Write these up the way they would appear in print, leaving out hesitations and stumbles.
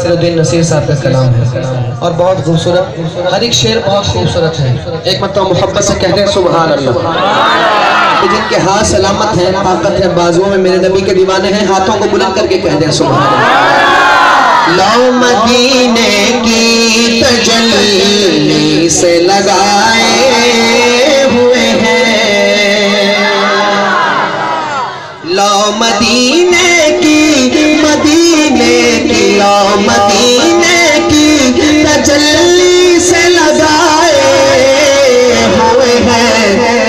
नासिरुद्दीन नसीर साहब का कलाम है और बहुत खूबसूरत, हर एक शेर बहुत खूबसूरत है। एक मतलब मोहब्बत से कहते हैं सुभान अल्लाह। जिनके हाथ सलामत हैं, ताकत है बाजुओं में, मेरे नबी के दीवाने हैं, हाथों को बुलंद करके कहते हैं सुभान अल्लाह। लो मदीने की तजल्ली से लगाए हुए हैं, लो मदीने की, लो मदीने की तजल्ली से लगाए हुए हैं।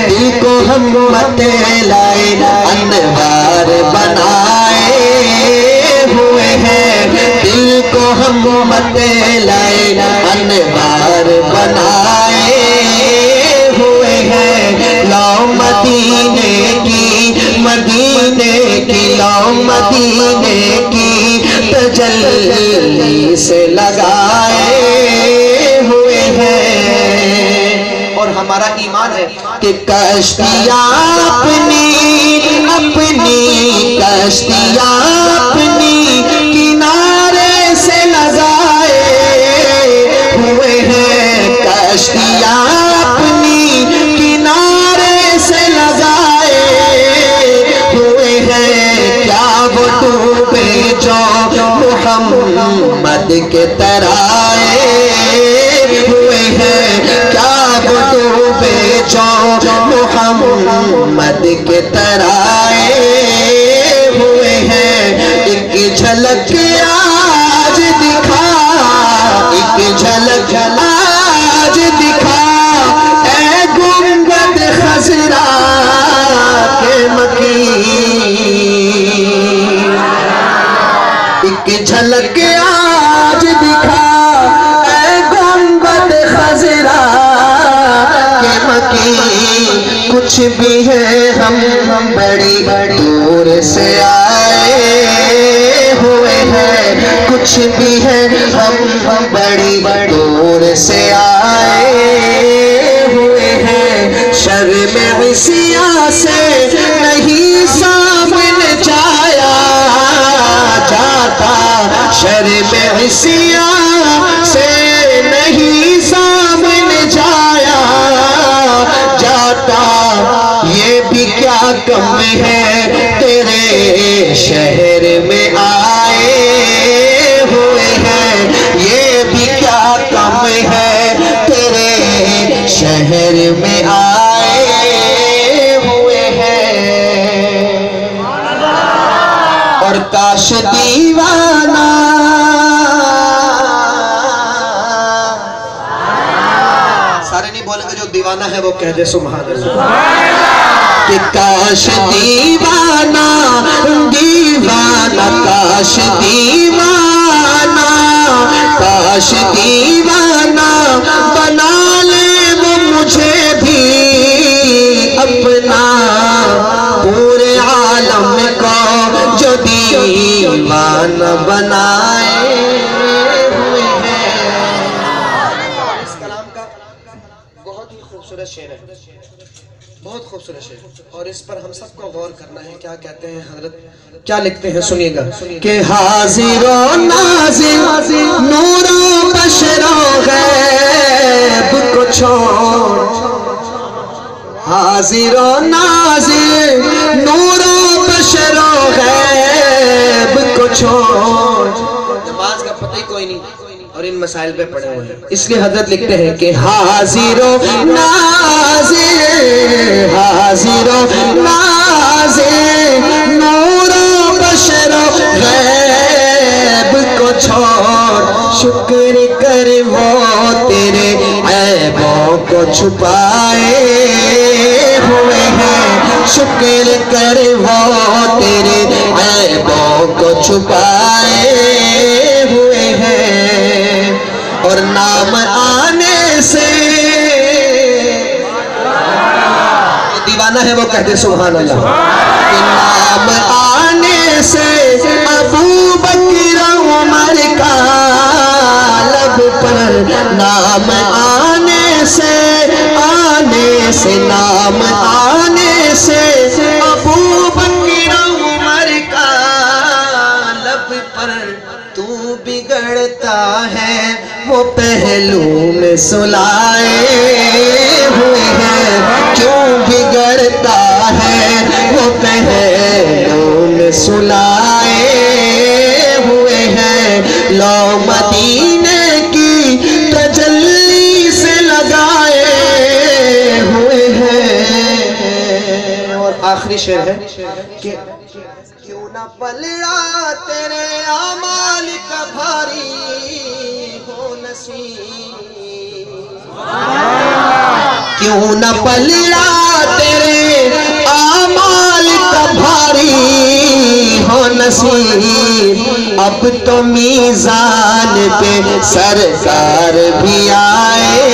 दिल को हम मत लाए अनवार बनाए हुए हैं, दिल को हम मत लाए अनवार बनाए हुए हैं। लो मदीने की, लो मदीने की तजल्ली से लगाए हुए हैं। और हमारा ईमान है कि कश्तियाँ अपनी कश्तियाँ अपनी किनारे से लगाए हुए हैं, कश्तियाँ अपनी किनारे से लगाए हुए हैं। क्या वो डूबे जो मोहम्मद के तराए हुए हैं, क्या वो डूबे जो मोहम्मद के तराए हुए हैं। एक झलक आज दिखा, एक झलक आज दिखा, ऐ गुंबद खजरा के मकी, एक झलक आज दिखा, ऐ गुंबद खजरा के मकी। कुछ भी है हम बड़ी दूर से आए हुए हैं, कुछ भी है हम बड़ी दूर से आए हुए हैं। शर्म इसिया से नहीं सामने जाया जाता, शर्म इसिया से नहीं सामने जाया जाता। ये भी क्या कम है तेरे शहर में आए हुए हैं, ये भी क्या कम है तेरे शहर में आए हुए हैं। और काश दीवाना, सारे नहीं बोलेंगे, जो दीवाना है वो कह दे सुभान अल्लाह। कि काश दीवाना, दीवाना काश दीवाना, काश दीवाना बना ले वो मुझे भी अपना, पूरे आलम को जो दीवाना बनाए हुए हैं। इस कलाम का बहुत ही खूबसूरत शेर है, बहुत खूबसूरत शेर, और इस पर हम सबको गौर करना है। क्या कहते हैं हजरत, क्या लिखते हैं, सुनिएगा। कि हाजिरो नाज़िर नूरो बशरो गैब को छोड़, हाजिरो नाज़िर नूरो बशरो गैब को छोड़। नमाज का पता ही कोई नहीं और इन मसाइल पे पड़े हुए हैं, इसलिए हजरत लिखते हैं कि हाजिरो नाज़िर, हाजिरो नाज़िर नूरो बशरो गैब को छोड़। शुक्र कर वो तेरे ऐबों को छुपाए हुए हैं, शुक्र कर वो तेरे ऐबों को छुपाए हुए हैं। और नाम आने से, दीवाना है वो कहते सुभान अल्लाह। नाम आने से अबू बकर उमर का लब पर, नाम आने से नाम आने से अबू बकर उमर का लब पर, तू बिगड़ बिगड़ता है वो पहलू में सुलाए हुए हैं। क्यों बिगड़ता है वो पहलू में सुलाए हुए हैं। लो मदीने की तजल्ली से लगाए हुए हैं। और आखिरी शेर है कि क्यों न पलड़ा तेरे आमाल का भारी हो नसीब। क्यों न पलड़ा तेरे आमाल का भारी हो नसीब। अब तो मीज़ान पे सरकार भी आए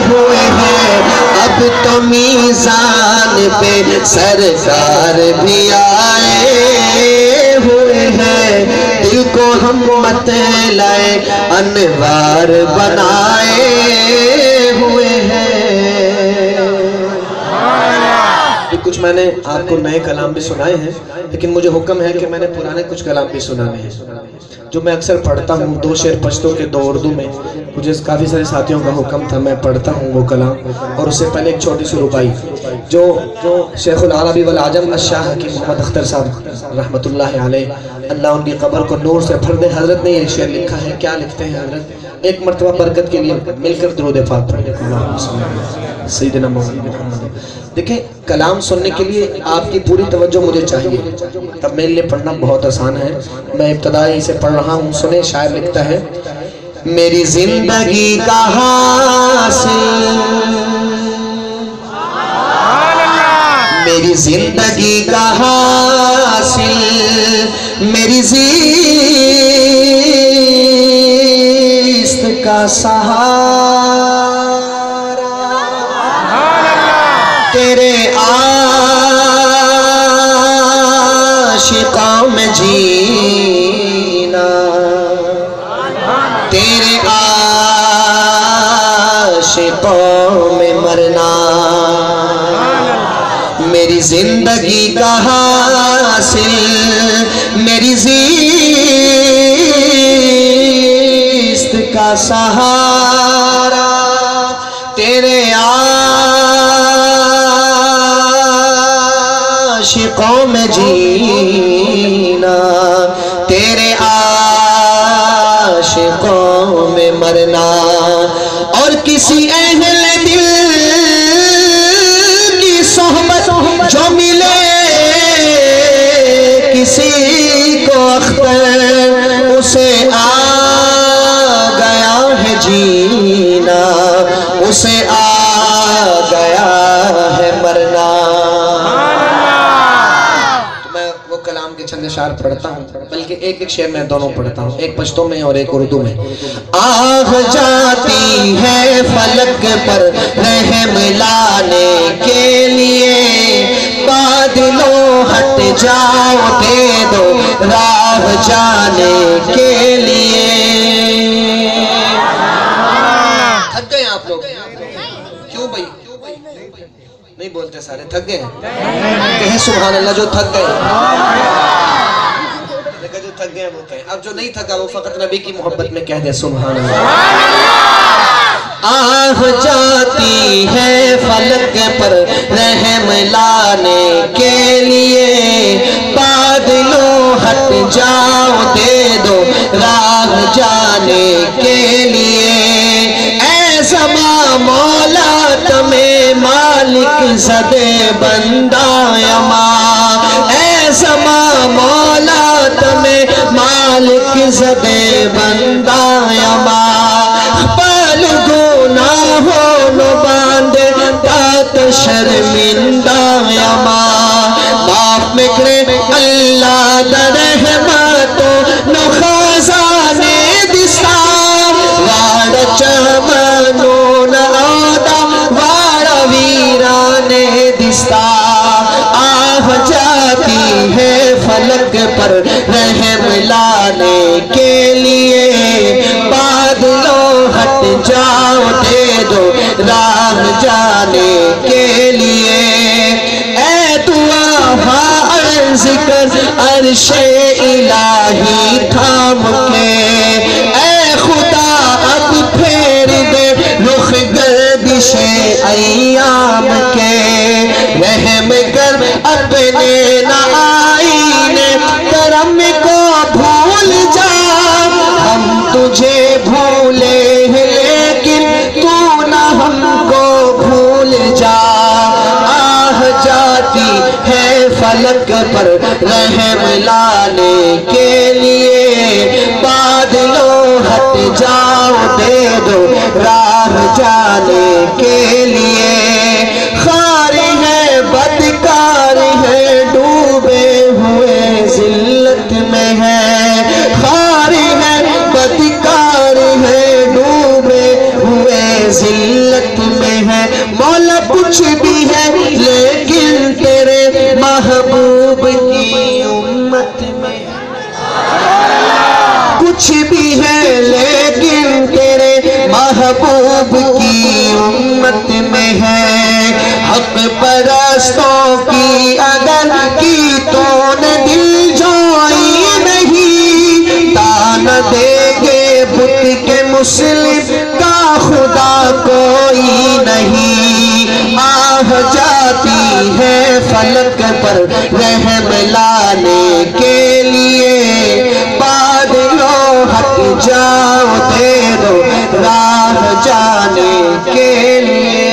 हुए हैं। अब तो मीज़ान पे सरकार भी आए हुए हैं। दिल को हम मत लाए अनवार बनाए हुए हैं। कुछ मैंने आपको नए कलाम भी सुनाए हैं, लेकिन मुझे हुक्म है कि मैंने पुराने कुछ कलाम भी सुनाने हैं जो मैं अक्सर पढ़ता हूँ। 2 शेर पश्तो के 2 उर्दू में। मुझे काफ़ी सारे साथियों का हुक्म था, मैं पढ़ता हूँ वो कलाम। और उससे पहले एक छोटी सी रुबाई जो शेखुल अरबी वल आजम अशाह की मोहम्मद अख्तर साहब रहमतुल्लाह अलैह, अल्लाह उनकी कब्र को नूर से भर दे। हजरत ने ये शेर लिखा है। क्या लिखते हैं हजरत? एक मरतबा बरकत के लिए मिलकर दुरूद पाक पढ़ें सैयदना मोहम्मद। देखिए, कलाम सुनने के लिए आपकी पूरी तवज्जो मुझे चाहिए, तब मेरे लिए पढ़ना बहुत आसान है। मैं इब्तदाई से पढ़ रहा हूँ, सुने। शायर लिखता है, मेरी जिंदगी का हासिल, मेरी जिंदगी का हासिल, मेरी ज़िस्त का सहारा तेरे आशिकों में जीना, तेरे आशिकों में मरना। मेरी जिंदगी का हासिल, मेरी ज़िस्त का सहारा तेरे आशिकों में जीना, तेरे आशिकों में मरना। और किसी अहले दिल की सोहबत जो मिले किसी को अख्तर, उसे आ गया है जीना, उसे आ गया है मरना। तो मैं वो कलाम के चंद अशार पढ़ता हूँ, बल्कि एक एक शेर मैं दोनों पढ़ता हूँ, एक पश्तो में और एक उर्दू में। आह जाती है फलक पर रहम लाने के लिए, बादलों हट जाओ दे दो राह जाने के लिए। थक गए आप लोग? क्यों भाई? नहीं बोलते सारे? थक गए? कहे सुभान अल्लाह जो थक गए। जो थक गए वो कहे। अब जो नहीं थका वो फकत नबी की मोहब्बत में कह दे सुभान अल्लाह। आह जाती है फलक पर रहम लाने के लिए, बादलों हट जाओ दे दो राह जाने के लिए। ऐ ज़मा मौला तुम्हें मालिक ज़दे बंदा यमा, ऐ ज़मा मौला तुम्हें मालिक ज़दे बंदा यमा। शर्मिंदा यमा बाप में करे अल्लाह दरहमतो नो खजाने दिसा, वाड़ चमनो न आदा वाड़ वीराने दिसा। आह जाती है फलक पर रहम लाने के लिए, बादलों हट जाओ दे दो राह जाने के लिए। ऐ दुआ जिक्र अर्शे इलाही थाम के, ऐ खुदा अब फेर दे रुख गर्दिशे अय्याम के, रहम कर अपने ना आईने करम को भूल जा, हम तुझे भूले हैं लेकिन तू ना हमको भूल जा, आह जाती है फलक पर रहम लाने के लिए, बादलों हट जाओ दे दो राह जाने के लिए, खारी है बदकार है डूबे हुए जिल्लत में है, खारी है बदकार है डूबे हुए जिल्लत में है, मौला कुछ भी है लेकिन तेरे महबूब की उम्मत में, कुछ भी है लेकिन तेरे महबूब की उम्मत में है, हक परस्तों की अगर की तूने दिल जोई नहीं, तान देंगे बुत के मुस्लिम का खुदा कोई नहीं, आह जाती है फलक पर रहम लाने के लिए, बादलों हट जाओ दे दो राह जाने के लिए,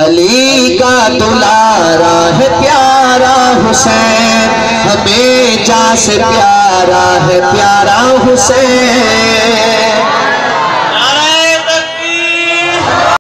अली का दुलारा है प्यारा हुसैन, हमें जा से प्यारा है प्यारा हुसैन,